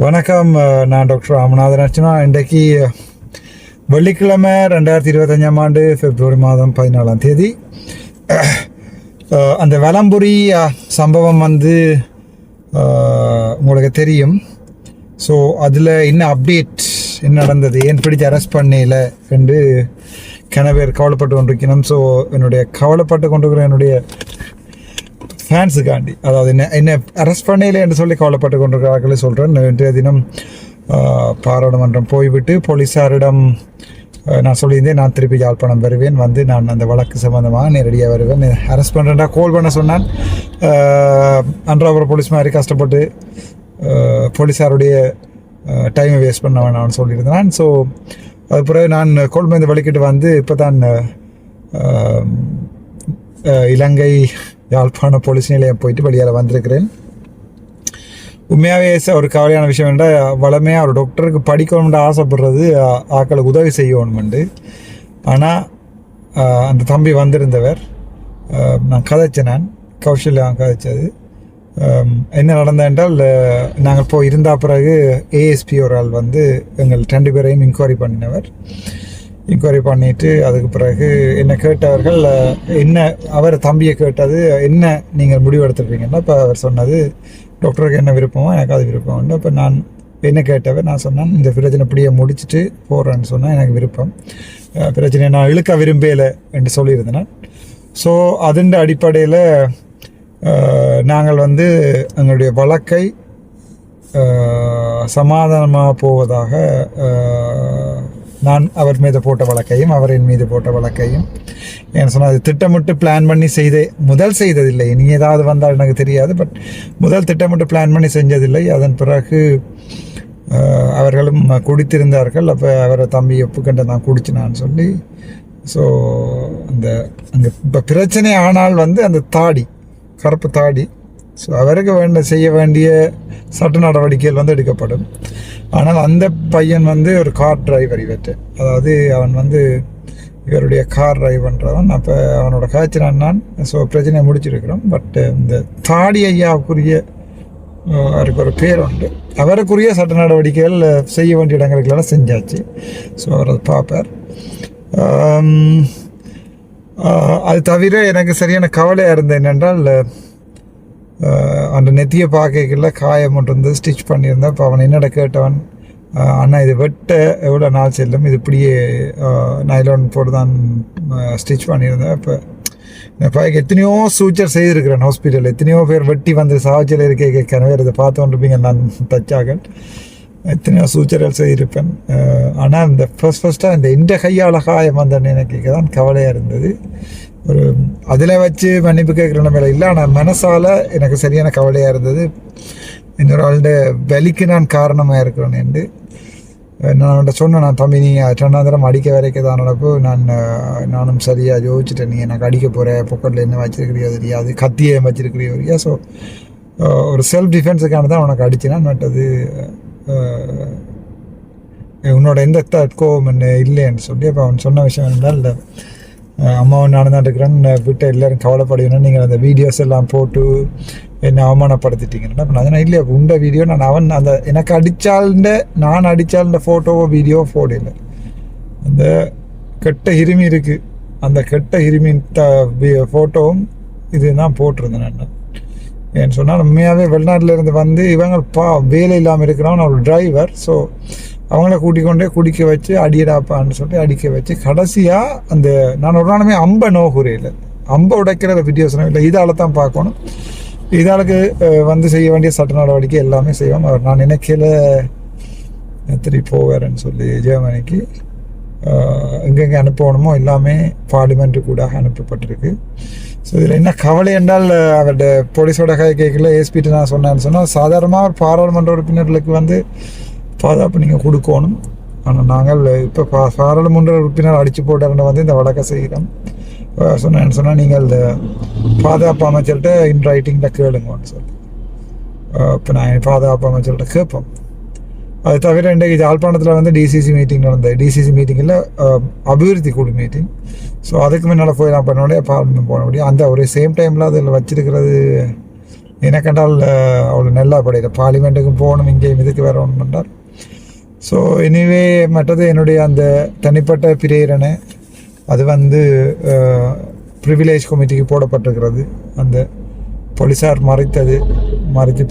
வணக்கம். நான் டாக்டர் ராமநாதன் அர்ச்சனா. இன்றைக்கு வெள்ளிக்கிழமை 2025ஆம் ஆண்டு பிப்ரவரி மாதம் 14ஆம் தேதி. அந்த வலம்புரி சம்பவம் உங்களுக்கு தெரியும். ஸோ அதில் என்ன அப்டேட், என்ன நடந்தது, ஏன் பிடிச்சி அரெஸ்ட் பண்ணல என்று பேர் கவலைப்பட்டு கொண்டிருக்கணும். ஸோ என்னுடைய கவலைப்பட்டு கொண்டிருக்கிற என்னுடைய ஃபேன்ஸுக்காண்டி, அதாவது என்ன அரெஸ்ட் பண்ணல என்று சொல்லி கவலைப்பட்டு கொண்டிருக்கிறார்களே சொல்கிறேன். இன்றைய தினம் பாராளுமன்றம் போய்விட்டு போலீஸாரிடம் நான் சொல்லியிருந்தேன், நான் திருப்பி யாழ்ப்பாணம் வருவேன், நான் அந்த வழக்கு சம்பந்தமாக நேரடியாக வருவேன், அரெஸ்ட் பண்ணுறேன்டா கால் பண்ண சொன்னான். அன்றாபுரம் போலீஸ் மாதிரி கஷ்டப்பட்டு போலீஸாருடைய டைமை வேஸ்ட் பண்ண வேணாம்னு சொல்லியிருந்தேன். ஸோ அது பிறகு நான் கோல்மேந்து வலிக்கிட்டு இப்போ தான் இலங்கை யாழ்ப்பாண போலீஸ் நிலையம் போயிட்டு வெளியால் வந்திருக்கிறேன். உண்மையாகவே ஒரு கவலையான விஷயம் என்றால், வளமையாக ஒரு டாக்டருக்கு படிக்கணும்னு ஆசைப்படுறது, ஆக்களுக்கு உதவி செய்யணுமெண்டு. ஆனால் அந்த தம்பி வந்திருந்தவர், நான் கதைச்சேன், கௌஷல்யா கதைச்சது என்ன நடந்தது என்றால், நாங்கள் போய் இருந்தால் பிறகு ஏஎஸ்பி ஒரு ஆள் எங்கள் 2 பேரையும் இன்கொயரி பண்ணினவர். இன்கொயரி பண்ணிவிட்டு அதுக்கு பிறகு என்ன கேட்டவர்கள், என்ன அவர் தம்பியை கேட்டது, என்ன நீங்கள் முடிவு எடுத்துருப்பீங்கன்னா, இப்போ அவர் சொன்னது டாக்டருக்கு என்ன விருப்பமோ எனக்கு அது விருப்பம் உண்டு. இப்போ நான் என்ன கேட்டவர், நான் சொன்னேன் இந்த பிரச்சனை இப்படியே முடிச்சுட்டு போகிறேன்னு சொன்னால் எனக்கு விருப்பம், பிரச்சனையை நான் இழுக்க விரும்பலை என்று சொல்லியிருந்தேன். ஸோ அதன் அடிப்படையில் நாங்கள் எங்களுடைய வழக்கை சமாதானமாக போவதாக நான் அவர் மீது போட்ட வழக்கையும் அவரின் மீது போட்ட வழக்கையும் என்ன சொன்னால், அது திட்டமிட்டு பிளான் பண்ணி முதல் செய்ததில்லை. இனி ஏதாவது வந்தால் எனக்கு தெரியாது, பட் முதல் திட்டமிட்டு பிளான் பண்ணி செஞ்சதில்லை. அதன் பிறகு அவர்களும் குடித்திருந்தார்கள். அப்போ அவரை தம்பி ஒப்புக்கண்ட நான் குடிச்சினான்னு சொல்லி. ஸோ அந்த இப்போ பிரச்சனை ஆனால் அந்த தாடி, கருப்பு தாடி, ஸோ அவருக்கு செய்ய வேண்டிய சட்ட நடவடிக்கைகள் எடுக்கப்படும். ஆனால் அந்த பையன் ஒரு கார் டிரைவர், அதாவது அவன் இவருடைய கார் டிரைவ் பண்ணுறவன். அப்போ அவனோட காய்ச்சினான் நான். ஸோ பிரச்சனையை முடிச்சிருக்கிறோம். பட் இந்த தாடி ஐயாவுக்குரிய அவருக்கு ஒரு பேர் உண்டு, அவருக்குரிய சட்ட நடவடிக்கைகள் செய்ய வேண்டிய இடங்களுக்கெல்லாம் செஞ்சாச்சு. ஸோ அவர் அதை பார்ப்பார். அது தவிர எனக்கு சரியான கவலையாக இருந்தது என்னென்றால், அந்த நெத்தியை பார்க்கல காயம் மட்டும் ஸ்டிச் பண்ணியிருந்தேன். இப்போ அவன் என்னோட கேட்டவன், அண்ணா இது வெட்ட எவ்வளோ நாள் செல்லும், இது இப்படியே நைலான் போட்டு தான் ஸ்டிச் பண்ணியிருந்தேன். இப்போ எத்தனையோ சூச்சர் செய்திருக்கிறேன் ஹாஸ்பிட்டலில், எத்தனையோ பேர் வெட்டி சாவச்சில் இருக்க கனவே இதை பார்த்து கொண்டிருப்பீங்க. நான் தச்சாக எத்தனையோ சூச்சர்கள் செய்திருப்பேன். ஆனால் இந்த ஃபஸ்ட்டாக இந்த கையால் காயம் எனக்கு தான் கவலையாக இருந்தது. ஒரு அதில் வச்சு மன்னிப்பு கேட்குற நிலைமையில இல்லை, ஆனால் மனசால் எனக்கு சரியான கவலையாக இருந்தது. இன்னொரு ஆளுடைய வலிக்கு நான் காரணமாக இருக்கிறேன் என்று நான் அவன்கிட்ட சொன்னேன், நான் தம்பி நீ 2ஆம் அடிக்க வரைக்கும் தான் நடப்பு, நானும் சரியாக யோசிச்சுட்டேன், நீ எனக்கு அடிக்க போகிற பொக்கெட்டில் என்ன வச்சிருக்கிறியோ தெரியாது, கத்தியை வச்சிருக்கிறியோ இல்லையா. ஸோ ஒரு செல்ஃப் டிஃபென்ஸுக்கான தான் உனக்கு அடிச்சினான். மற்றது உன்னோட எந்த கோவம் என்ன இல்லைன்னு சொல்லி. அப்போ அவன் சொன்ன விஷயம் இருந்தால், இல்லை அம்மாவும் நானும் தான் இருக்கிறேன், விட்டு எல்லோரும் கவலைப்படுவீங்கன்னா நீங்கள் அந்த வீடியோஸ் எல்லாம் போட்டு என்னை அவமானப்படுத்திட்டீங்கன்னா. அப்போ நான் இல்லையா உண்ட வீடியோ அவன் எனக்கு நான் அடித்தால்ன்ற ஃபோட்டோவோ வீடியோவோ போடல. அந்த கெட்ட ஹிருமி இருக்குது, அந்த கெட்ட ஹிருமின் ஃபோட்டோவும் இது தான் போட்டிருந்தேன் நான். ஏன்னு சொன்னால் உண்மையாகவே வெளிநாட்டிலேருந்து இவங்க வேலை இல்லாமல் இருக்கிறவன் ஒரு டிரைவர். ஸோ அவங்கள கூட்டிக்கொண்டே குடிக்க வச்சு அடியடாப்பான்னு சொல்லி அடிக்க வச்சு கடைசியாக நான் ஒரு நாளுமே அம்பை நோகுறையில் அம்பை உடைக்கிற வீடியோஸ் இல்லை, இதால் தான் பார்க்கணும். இதாளுக்கு செய்ய வேண்டிய சட்ட நடவடிக்கை எல்லாமே செய்வோம். அவர் நான் நினைக்கல திருப்பி போவார்ன்னு சொல்லி ஜெர்மனிக்கு எங்கெங்கே அனுப்பணுமோ எல்லாமே பார்லிமெண்ட்டு கூட அனுப்பப்பட்டிருக்கு. ஸோ இதில் என்ன கவலை என்றால், அவருடைய போலீஸோட கேட்கல ஏஎஸ்பிட்டு நான் சொன்னேன்னு சொன்னால், சாதாரணமாக ஒரு பாராளுமன்ற உறுப்பினர்களுக்கு பாதுகாப்பு நீங்கள் கொடுக்கணும். ஆனால் நாங்கள் இப்போ பாராளுமன்ற உறுப்பினர் அடித்து போட்டாருன்னு இந்த வழக்கை செய்கிறோம். சொன்னால் நீங்கள் இந்த பாதுகாப்பு அமைச்சர்கிட்ட இன் ரைட்டிங்கில் கேளுங்கன்னு சொல்லி இப்போ நான் பாதுகாப்பு அமைச்சர்கிட்ட கேட்போம். அது தவிர இன்றைக்கு யாழ்ப்பாணத்தில் டிசிசி மீட்டிங் நடந்தது. டிசிசி மீட்டிங்கில் அபிவிருத்தி குழு மீட்டிங். ஸோ அதுக்கு முன்னால் போய் நான் பண்ண முடியாது, பார்லிமெண்ட் போன முடியும். அந்த ஒரு சேம் டைமில் அதில் வச்சிருக்கிறது எனக்கென்றால் அவ்வளோ நல்லா படையில பார்லிமெண்ட்டுக்கும் போகணும், இங்கேயும் இதுக்கு வேற ஒன்று பண்ணார். ஸோ எனிவே மற்றது என்னுடைய அந்த தனிப்பட்ட பிரேரணை அது வந்து ப்ரிவிலேஜ் கமிட்டிக்கு போடப்பட்டிருக்கிறது. அந்த போலீஸார் மறைத்து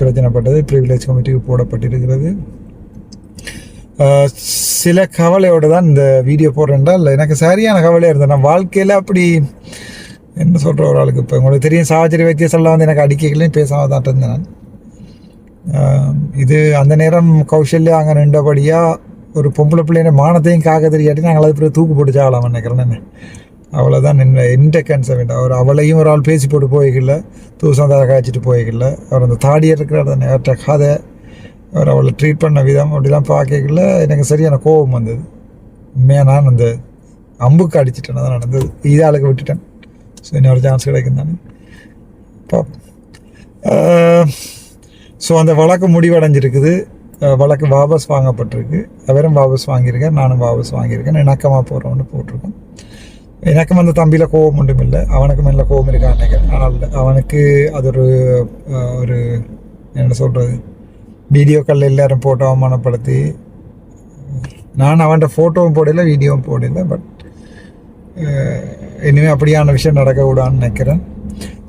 பிரச்சனைப்பட்டது ப்ரிவிலேஜ் கமிட்டிக்கு போடப்பட்டிருக்கிறது. சில கவலையோடு தான் இந்த வீடியோ போடுறேன்றால் எனக்கு சரியான கவலையாக இருந்தது. நான் வாழ்க்கையில் அப்படி என்ன சொல்கிற ஒரு ஆளுக்கு இப்போ உங்களுக்கு தெரியும் சார்ஜரி வைத்தியசெல்லாம் வந்து எனக்கு அடிக்கைகளையும் பேசாமல் தான் இருந்தேன் நான். இது அந்த நேரம் கௌசல்யா அங்கே நின்றபடியாக ஒரு பொம்பளை பிள்ளைங்க மானத்தையும் காக்க தெரியாட்டி நாங்கள் அது பிறகு தூக்கு போட்டு சாகலாம் நினைக்கிறேன். என்ன அவ்வளோதான் எந்த கேன்சர் வேண்டாம். அவர் அவளையும் ஒரு ஆள் பேசி போட்டு போய்க்கல, தூசந்தாக காய்ச்சிட்டு போய்க்கல. அவர் அந்த தாடியாக இருக்கிற அவர்கிட்ட கதை, அவர் அவளை ட்ரீட் பண்ண விதம் அப்படிலாம் பார்க்கல எனக்கு சரியான கோபம் வந்தது. உண்மையாக நான் அந்த அம்புக்கு அடிச்சிட்டேன், தான் நடந்தது. இதாளுக்கு விட்டுட்டேன். ஸோ இன்னொரு சான்ஸ் கிடைக்கும் தானே பார்ப்போம். ஸோ அந்த வழக்கு முடிவடைஞ்சிருக்குது. வழக்கு வாபஸ் வாங்கப்பட்டிருக்கு. அவரும் வாபஸ் வாங்கியிருக்கேன், நானும் வாபஸ் வாங்கியிருக்கேன். இணக்கமாக போகிறோன்னு போட்டிருக்கோம். எனக்கும் அந்த தம்பியில் கோபம் ஒன்றும் இல்லை, அவனுக்கும் இல்லை கோபம் இருக்கான்னு நினைக்கிறேன். ஆனால் அவனுக்கு அது ஒரு என்ன சொல்கிறது, வீடியோக்கள் எல்லோரும் போட்டோ அவமானப்படுத்தி, நான் அவன்கிட்ட ஃபோட்டோவும் போடலை வீடியோவும் போடலை. பட் இனிமேல் அப்படியான விஷயம் நடக்கக்கூடாதுன்னு நினைக்கிறேன்.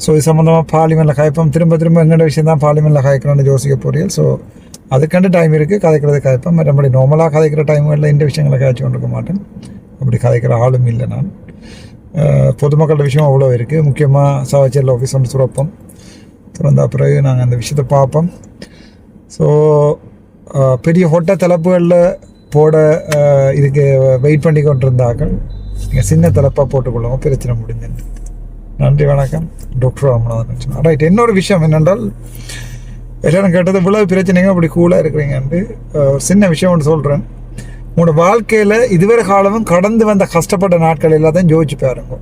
ஸோ இது சம்மந்தமாக பார்லிமெண்ட்டில் காய்ப்போம். திரும்ப எங்கள்ட விஷயம் தான் பார்லிமெண்ட்டில் காய்க்கணும்னு யோசிக்க போறீங்க. ஸோ அதுக்காண்டு டைம் இருக்குது, கதைக்கிறது காய்ப்பேன். மற்றபடி நார்மலாக கதைக்கிற டைமுகளில் இந்த விஷயங்களை காய்ச்சி கொண்டிருக்க மாட்டேன். அப்படி கதைக்கிற ஆளும் இல்லை நான். பொதுமக்களோட விஷயம் அவ்வளோ இருக்குது. முக்கியமாக சாவச்சேரியில் ஆஃபீஸ் ஒன்று சுரப்போம். திறந்த பிறகு நாங்கள் அந்த விஷயத்தை பார்ப்போம். ஸோ பெரிய ஹொட்டை தலைப்புகளில் போட இதுக்கு வெயிட் பண்ணி கொண்டு இருந்தாக்கள் நீங்கள் சின்ன தலைப்பாக போட்டுக்கொள்ளுங்க, பிரச்சனை முடிஞ்சது. நன்றி, வணக்கம். டாக்டர் ராமநாதன். ரைட். இன்னொரு விஷயம் என்னென்றால் எல்லோரும் கேட்டது இவ்வளவு பிரச்சனைங்க அப்படி கூலாக இருக்கிறீங்கன்ட்டு ஒரு சின்ன விஷயம் ஒன்று சொல்கிறேன். உங்களோட வாழ்க்கையில் இதுவரை காலமும் கடந்து வந்த கஷ்டப்பட்ட நாட்கள் எல்லாத்தையும் யோசிச்சு பாருங்க.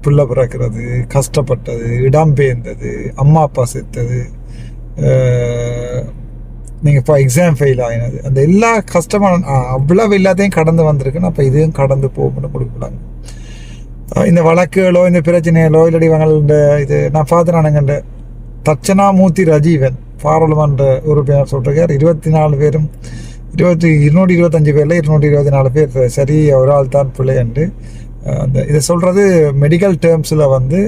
பிள்ளை பிறக்கிறது, கஷ்டப்பட்டது, இடம்பெயர்ந்தது, அம்மா அப்பா செத்தது, நீங்கள் இப்போ எக்ஸாம் ஃபெயில் ஆகினது, அந்த எல்லா கஷ்டமான அவ்வளவு எல்லாத்தையும் கடந்து வந்திருக்குன்னு அப்போ இதையும் கடந்து போகணும்னு கொடுக்கலாங்க. இந்த வழக்குகளோ இந்த பிரச்சனைகளோ இல்லாடி இவங்கள இது நான் பார்த்து நானுங்க தட்சணாமூர்த்தி ரஜீவன் பாராளுமன்ற உறுப்பினர் சொல்கிறார் 24 பேரும் 225 பேரில் 224 பேர் சரி ஒரு ஆள் தான் பிள்ளைண்டு. அந்த இதை சொல்கிறது மெடிக்கல் டேர்ம்ஸில் வந்து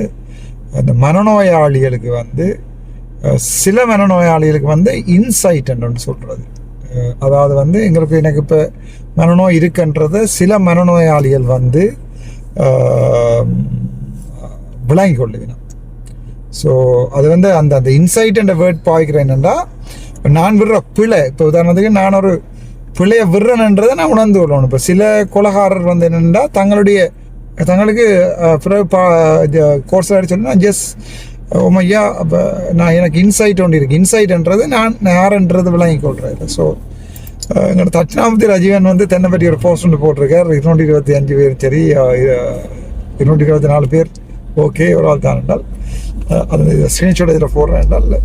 அந்த மனநோயாளிகளுக்கு வந்து சில மனநோயாளிகளுக்கு வந்து இன்சைட் என்று சொல்கிறது. அதாவது வந்து எனக்கு இப்போ மனநோய் இருக்குன்றது சில மனநோயாளிகள் வந்து விளங்கி கொள்ளுவினா. ஸோ அது வந்து அந்த இன்சைட் என்ற வேர்ட் பாய்க்கிறேன் என்னென்னா, நான் விடுற பிழை, இப்போ உதாரணத்துக்கு நான் ஒரு பிழையை விடுறேன்ன்றதை நான் உணர்ந்து கொள்ளணும். இப்போ சில கொலைகாரர் வந்து என்னென்னா தங்களுக்கு கோர்ஸ் ஆகிடுச்சோன்னா ஜஸ்ட் ஓமையா அப்போ எனக்கு இன்சைட் ஒன்று இருக்குது. இன்சைட்ன்றது நான் யாருன்றது விளங்கி கொள்கிறேன். ஸோ எங்களோட தட்சிணாமூர்த்தி ரஜீவன் வந்து தென்னை பற்றி ஒரு போஸ்ட் ஒன்று போட்டிருக்கார். 225 பேர் சரி, 224 பேர் ஓகே ஒரு ஆள் தான் என்றால் அது ஸ்க்ரீன்ஷாட் இதில் போடுறேன் என்றால்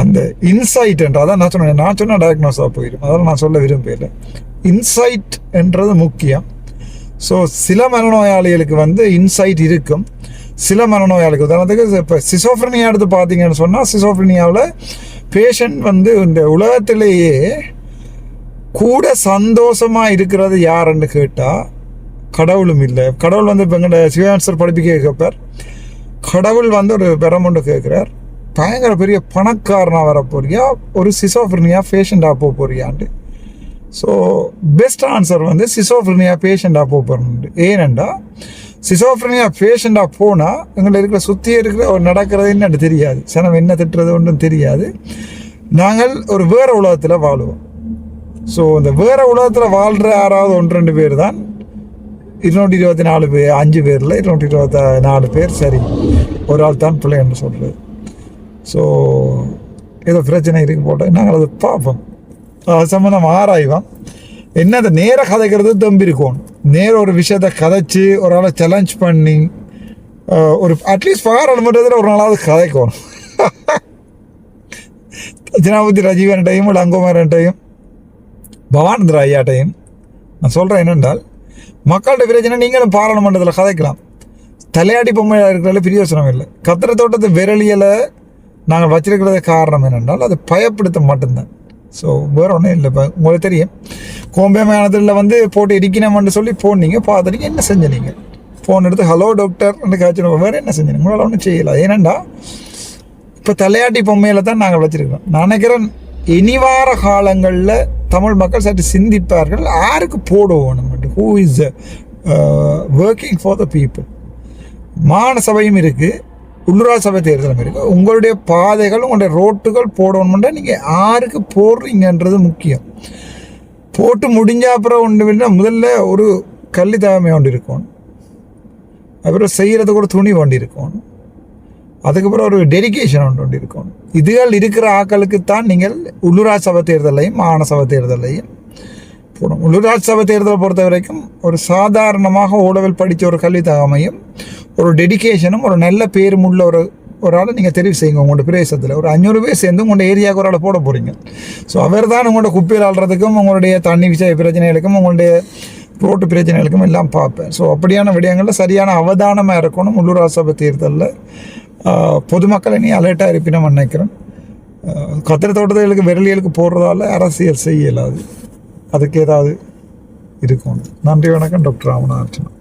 அந்த இன்சைட் என்றால் நான் சொன்னேன் டயக்னோஸாக போயிடும். அதெல்லாம் நான் சொல்ல விரும்பல. இன்சைட் என்றது முக்கியம். ஸோ சில மனநோயாளிகளுக்கு வந்து இன்சைட் இருக்கும், சில மனநோயாளிக்கு உதாரணத்துக்கு இப்போ சிசோஃப்ரினியா எடுத்து பார்த்தீங்கன்னு சொன்னால் சிசோஃப்ரினியாவில் பேஷண்ட் வந்து இந்த உலகத்திலேயே கூட சந்தோஷமாக இருக்கிறது யாருன்னு கேட்டால் கடவுளும் இல்லை. கடவுள் வந்து இப்போ எங்கள்ட சிவான்சர் படிப்பிக்க கேட்பார். கடவுள் வந்து ஒரு பெறமொண்டு கேட்குறார், பயங்கர பெரிய பணக்காரனாக வர போறியா ஒரு சிசோஃப்ரினியா பேஷண்டாக போக போறியான்ட்டு. ஸோ பெஸ்ட் ஆன்சர் வந்து சிசோஃப்ரினியா பேஷண்டாக போக போகிறோம். ஏனெண்டா சிசோஃப்ரினியா பேஷண்டாக போனால் எங்களை இருக்கிற சுற்றி இருக்கிற ஒரு நடக்கிறது என்னன்னு தெரியாது, சனம் என்ன திட்டுறது ஒன்றும் தெரியாது. நாங்கள் ஒரு வேறு உலகத்தில் வாழுவோம். ஸோ இந்த வேறு உலகத்தில் வாழ்கிற யாராவது 1-2 பேர் தான் 224 பேர், 5 பேரில் 224 பேர் சரி ஒரு ஆள் தான் பிள்ளைன்னு சொல்கிறது. ஸோ ஏதோ பிரச்சனை இருக்கு போட்டால் நாங்கள் அதை பார்ப்போம், அது சம்மந்தம் ஆராய்வோம். என்ன அதை நேராக கதைக்கிறது தம்பி இருக்கும். நேர ஒரு விஷயத்தை கதைச்சி ஒரு ஆளை சேலஞ்ச் பண்ணி ஒரு அட்லீஸ்ட் பாராளுமன்றத்தில் ஒரு நாளாவது கதைக்கணும். தட்சிணாமூர்த்தி ரஜீவன்ட்டையும் லங்கோமரன்ட்டையும் பவானந்திர ஐயாட்டையும் நான் சொல்கிறேன் என்னென்றால் மக்கள்கிட்ட பிரச்சனை நீங்களும் பாராளுமன்றத்தில் கதைக்கலாம். தலையாடி பொம்மையாக இருக்கிறதுல பிரியோசனம் இல்லை. கத்திர தோட்டத்தை விரலியலை நாங்கள் வச்சிருக்கிறது காரணம் என்னென்றால் அது பயப்படுத்த மட்டும்தான். ஸோ வேறு ஒன்றும் இல்லை. இப்போ உங்களுக்கு தெரியும் கோம்பே மாநிலத்தில் வந்து போட்டு இடிக்கணும்னு சொல்லி போனீங்க, பார்த்துட்டீங்க, என்ன செஞ்சீங்க? ஃபோன் எடுத்து ஹலோ டாக்டர் காய்ச்சணும், வேறு என்ன செஞ்சீங்க? உங்களால் ஒன்றும் செய்யலை. ஏனெண்டா இப்போ தலையாட்டி பொம்மையில் தான் நாங்கள் வச்சுருக்கோம். நான் நினைக்கிறேன் இனி வார காலங்களில் தமிழ் மக்கள் சற்று சிந்திப்பார்கள், யாருக்கு போடுவோம், who is working for the people. மாகாண சபையும் இருக்குது, உள்ளூராட்சி சபை தேர்தலும் இருக்குது. உங்களுடைய பாதைகள், உங்களுடைய ரோட்டுகள் போடணும்னா நீங்கள் யாருக்கு போடுறீங்கன்றது முக்கியம். போட்டு முடிஞ்ச அப்புறம் ஒன்று இல்லை, முதல்ல ஒரு கல்வி தலைமை ஒன்று இருக்கணும், அப்புறம் செய்கிறதுக்கு ஒரு துணி ஒன்று இருக்கணும், அதுக்கப்புறம் ஒரு டெடிக்கேஷன் ஒன்று இருக்கணும். இதுகள் இருக்கிற ஆக்களுக்குத்தான் நீங்கள் உள்ளூராட்சி சபை தேர்தலையும் மாகாண சபை தேர்தலையும் போடும். உள்ளூராட்சி சபை தேர்தலை பொறுத்த வரைக்கும் ஒரு சாதாரணமாக ஓடவில் படித்த ஒரு கல்வி தகமையும் ஒரு டெடிக்கேஷனும் ஒரு நல்ல பேரும் உள்ள ஒரு ஆளை நீங்கள் தெரிவு செய்யுங்க. உங்களோட பிரதேசத்தில் ஒரு 500 பேர் சேர்ந்து உங்களோட ஏரியாவுக்கு ஒரு ஆளை போட போகிறீங்க. ஸோ அவர் தான் உங்களோட குப்பையில் ஆள்றதுக்கும் உங்களுடைய தண்ணி விஷய பிரச்சனைகளுக்கும் உங்களுடைய ரோட்டு பிரச்சனைகளுக்கும் எல்லாம் பார்ப்பேன். ஸோ அப்படியான விடயங்களில் சரியான அவதானமாக இருக்கணும். உள்ளூராட்சி சபை தேர்தலில் பொதுமக்களை நீ அலர்ட்டாக இருப்பினோம் நினைக்கிறேன். கத்திர தோட்டத்துகளுக்கு விரலியலுக்கு போடுறதால அரசியல் செய்யலாது, அதுக்கு ஏதாவது இருக்கணும். நன்றி, வணக்கம். டாக்டர் ராமநாதன்.